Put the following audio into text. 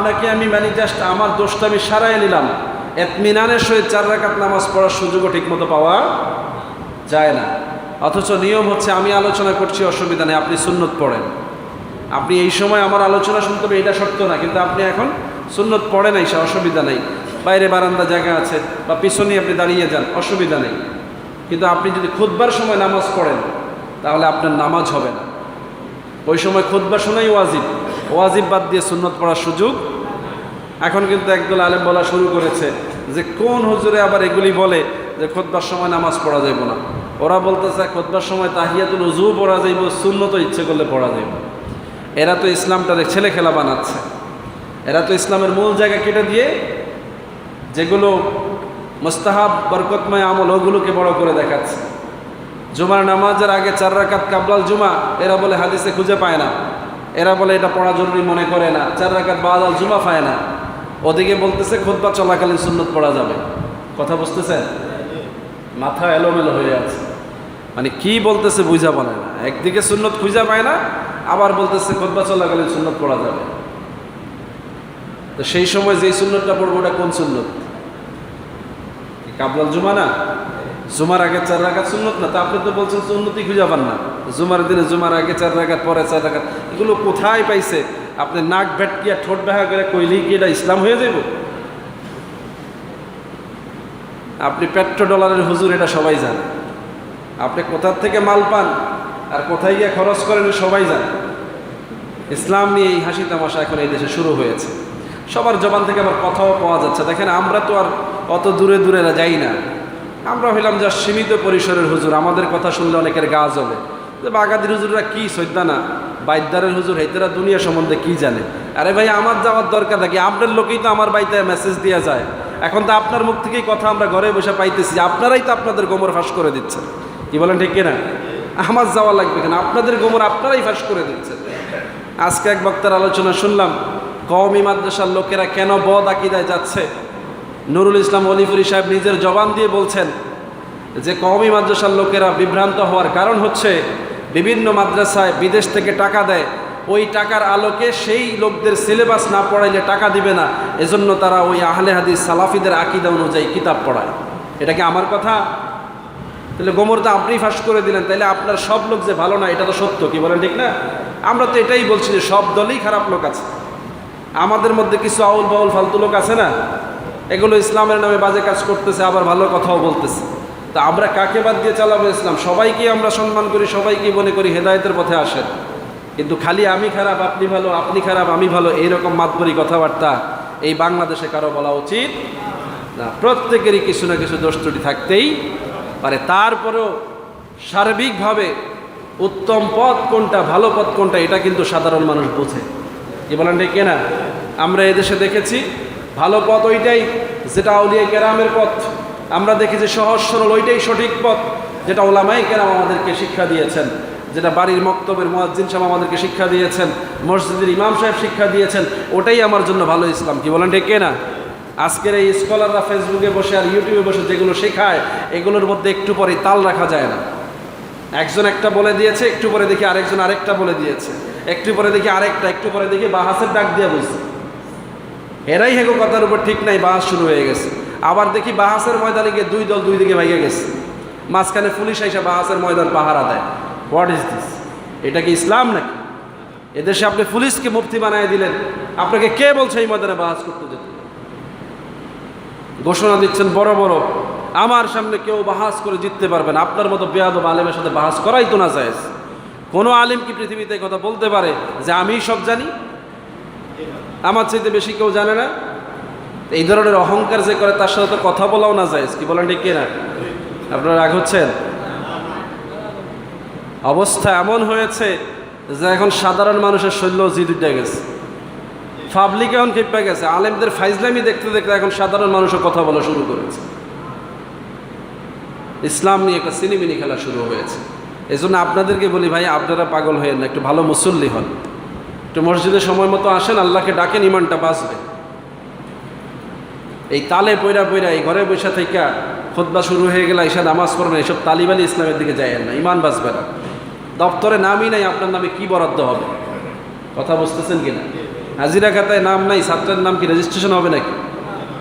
আপনাকে আমি মানে জাস্ট আমার দোষটা আমি সারাই নিলাম, ইতমিনানের সহিত 4 রাকাত নামাজ পড়ার সুযোগও ঠিকমতো পাওয়া যায় না। অথচ নিয়ম হচ্ছে আমি আলোচনা করছি, অসুবিধা নেই, আপনি সুন্নত পড়েন। আপনি এই সময় আমার আলোচনা শুনতে হবে এটা শর্ত না, কিন্তু আপনি এখন সুন্নত পড়েন, সে অসুবিধা নেই। বাইরে বারান্দা জায়গা আছে বা পিছনে আপনি দাঁড়িয়ে যান, অসুবিধা নেই। কিন্তু আপনি যদি খুতবার সময় নামাজ পড়েন তাহলে আপনার নামাজ হবে না। ওই সময় খুতবা শোনাই ওয়াজিব, ওয়াজিব বাদ দিয়ে সুন্নত পড়ার সুযোগ। এখন কিন্তু একদল আলেম বলা শুরু করেছে যে কোন হুজুরে আবার এগুলি বলে যে খুতবার সময় নামাজ পড়া যাইব না। ওরা বলতেছে খুতবার সময় তাহিয়াতুল উযু পড়া যাইব, সুন্নত ইচ্ছে করলে পড়া যাইব। এরা তো ইসলামটাকে ছেলে খেলা বানাচ্ছে। এরা তো ইসলামের মূল জায়গা কেটে দিয়ে যেগুলো মুস্তাহাব বরকতময় আমল ওগুলোকে বড় করে দেখাচ্ছে। জুমার নামাজের আগে 4 রাকাত কাবলাল জুমা এরা বলে হাদিসে খুঁজে পায় না, এরা বলে এটা পড়া জরুরি মনে করে না। 4 রাকাত বাদাল জুমা পায় না, ওদিকে বলতেছে খুতবা চলাকালীন সুন্নত পড়া যাবে। কথা বুঝতেছেন? মাথা এলোমেলো হয়ে আছে, মানে কি বলতেছে বুঝা পায় না। একদিকে সুন্নত খুঁজা পায় না, আবার বলতেছে খুতবা চলাকালীন সুন্নত পড়া যাবে। তো সেই সময় যেই সুন্নতটা পড়বো ওটা কোন সুন্নত? কাবলাল জুমা না? জুমার আগে 4 রাকাত সুন্নত না? তা আপনি তো বলছেন সুন্নতই খুঁজে পান না। জুমার দিনে জুমার আগে 4 রাকাত, পরে 4 রাকাত, এগুলো কোথায় পাইছে? আপনি নাক ভেটকিয়া ঠোঁট দেখা করে কইলেই কি এটা ইসলাম হয়ে যাব? আপনি পেট্রোডলারের হুজুর এটা সবাই জানে। আপনি কোথার থেকে মাল পান আর কোথায় গিয়ে খরচ করেন সবাই জানে। ইসলাম নিয়ে এই হাসি তামাশা এখন এই দেশে শুরু হয়েছে। সবার জবান থেকে আবার কথাও পাওয়া যাচ্ছে। দেখেন আমরা তো আর অত দূরে দূরে যাই না, আমরা হইলাম যা সীমিত পরিসরের হুজুর। আমাদের কথা শুনলে অনেকের গা জ্বলে যে বাগাদির হুজুররা কি সৈদ্যা না, বাইদারের হুজুর হেতেরা দুনিয়া সম্বন্ধে কি জানে। আরে ভাই আমার যাওয়ার দরকার নাকি? আপনার লোকেই তো আমার বাড়িতে মেসেজ দেওয়া যায়। এখন তো আপনার মুখ থেকেই কথা আমরা ঘরে বসে পাইতেছি, আপনারাই তো আপনাদের গোমর ফাঁস করে দিচ্ছেন। কি বলেন ঠিক কিনা? আমার যাওয়া লাগবে কেন? আপনাদের গোমর আপনারাই ফাঁস করে দিচ্ছেন। আজকে এক বক্তার আলোচনা শুনলাম, কওমি মাদ্রাসার লোকেরা কেন বদ আকিদায় যাচ্ছে। নুরুল ইসলাম অলিপুরি সাহেব নিজের জবান দিয়ে বলছেন যে কওমি মাদ্রাসার লোকেরা বিভ্রান্ত হওয়ার কারণ হচ্ছে বিভিন্ন মাদ্রাসায় বিদেশ থেকে টাকা দেয়, ওই টাকার আলোকে সেই লোকদের সিলেবাস না পড়াইলে টাকা দিবে না, এজন্য তারা ওই আহলে হাদিস সালাফিদের আকিদা অনুযায়ী কিতাব পড়ায়। এটা কি আমার কথা? তাহলে গোমরটা আপনি ফাঁস করে দিলেন, তাহলে আপনার সব লোক যে ভালো না এটা তো সত্য। কি বলেন ঠিক না? আমরা তো এটাই বলছি যে সব দলেই খারাপ লোক আছে, আমাদের মধ্যে কিছু আউল বাউল ফালতু লোক আছে না, এগুলো ইসলামের নামে বাজে কাজ করতেছে, আবার ভালো কথাও বলতেছে। তা আমরা কাকে বাদ দিয়ে চালাবো ইসলাম? সবাইকে আমরা সম্মান করি, সবাইকে মনে করি হেদায়েতের পথে আসেন, কিন্তু খালি আমি খারাপ আপনি ভালো, আপনি খারাপ আমি ভালো, এইরকম মাতবরি কথাবার্তা এই বাংলাদেশে কারো বলা উচিত না। প্রত্যেকেরই কিছু না কিছু দোষ ত্রুটি থাকতেই পারে। তারপরেও সার্বিকভাবে উত্তম পথ কোনটা, ভালো পথ কোনটা, এটা কিন্তু সাধারণ মানুষ বোঝে। কি বলেন ঠিক কিনা? আমরা এদেশে দেখেছি ভালো পথ ওইটাই যেটা আউলিয়া কেরামের পথ। আমরা দেখেছি সহজ সরল ওইটাই সঠিক পথ যেটা ওলামায়ে কেরাম আমাদেরকে শিক্ষা দিয়েছেন, যেটা বাড়ির মক্তবের মুয়াজ্জিন সাহেব আমাদেরকে শিক্ষা দিয়েছেন, মসজিদের ইমাম সাহেব শিক্ষা দিয়েছেন, ওটাই আমার জন্য ভালো ইসলাম। কি বলেন ঠিক কিনা? আজকের এই স্কলাররা ফেসবুকে বসে আর ইউটিউবে বসে যেগুলো শেখায়, এগুলোর মধ্যে একটু পরেই তাল রাখা যায় না। একজন একটা বলে দিয়েছে, একটু পরে দেখি আরেকজন আরেকটা বলে দিয়েছে, একটু পরে দেখি আরেকটা, একটু পরে দেখি বাহাসের ডাক দিয়ে বলছে। এরাই হেগো কথার উপর ঠিক নাই, বাহাস শুরু হয়ে গেছে। আবার দেখি বাহাসের ময়দানে গিয়ে দুই দল দুই দিকে ভাইগে গেছে, মাঝখানে পুলিশ আইসা বাহাসের ময়দান পাহারা দেয়। What is this? এটা কি ইসলাম নাকি? এদেশে আপনি পুলিশকে মুফতি বানায় দিলেন, আপনাকে কে বলছে এই ময়দানে বাহাস করতে যেতে? ঘোষণা দিচ্ছেন বড় বড়, আমার সামনে কেউ বাহাস করে জিততে পারবে না। আপনার মতো বেয়াদব আলেমের সাথে বাহাস করাই তো না জায়েজ। কোনো আলেম কি পৃথিবীতে কথা বলতে পারে যে আমি সব জানি, আমার চাইতে বেশি কেউ জানে না? এই ধরনের অহংকার যে করে তার সাথে তো কথা বলাও না জায়েজ। কি বলেন ঠিক কিনা? আপনারা রাগ হচ্ছেন? অবস্থা এমন হয়েছে যে এখন সাধারণ মানুষের শৈল্য জিদ উঠে গেছে, পাবলিক এখন খেপে গেছে। আলেমদের ফাইজলামি দেখতে দেখতে এখন সাধারণ মানুষও কথা বলা শুরু করেছে। ইসলাম নিয়ে একটা সিনেমিনি খেলা শুরু হয়েছে। এই জন্য আপনাদেরকে বলি ভাই, আপনারা পাগল হয়ে না, একটু ভালো মুসল্লি হন, একটু মসজিদে সময় মতো আসেন, আল্লাহকে ডাকেন, ইমানটা বাঁচবে। এই তালে পয়রা পয়রা এই ঘরে বসে থেকে খুতবা শুরু হয়ে গেলে এসে নামাজ পড়বেন, এইসব তালিবানি ইসলামের দিকে যায়েন না, ইমান বাঁচবে না। দপ্তরে নামই নাই, আপনার নামে কি বরাদ্দ হবে? কথা বুঝতেছেন কিনা? হাজিরা খাতায় নাম নাই, ছাত্রের নাম কি রেজিস্ট্রেশন হবে নাকি?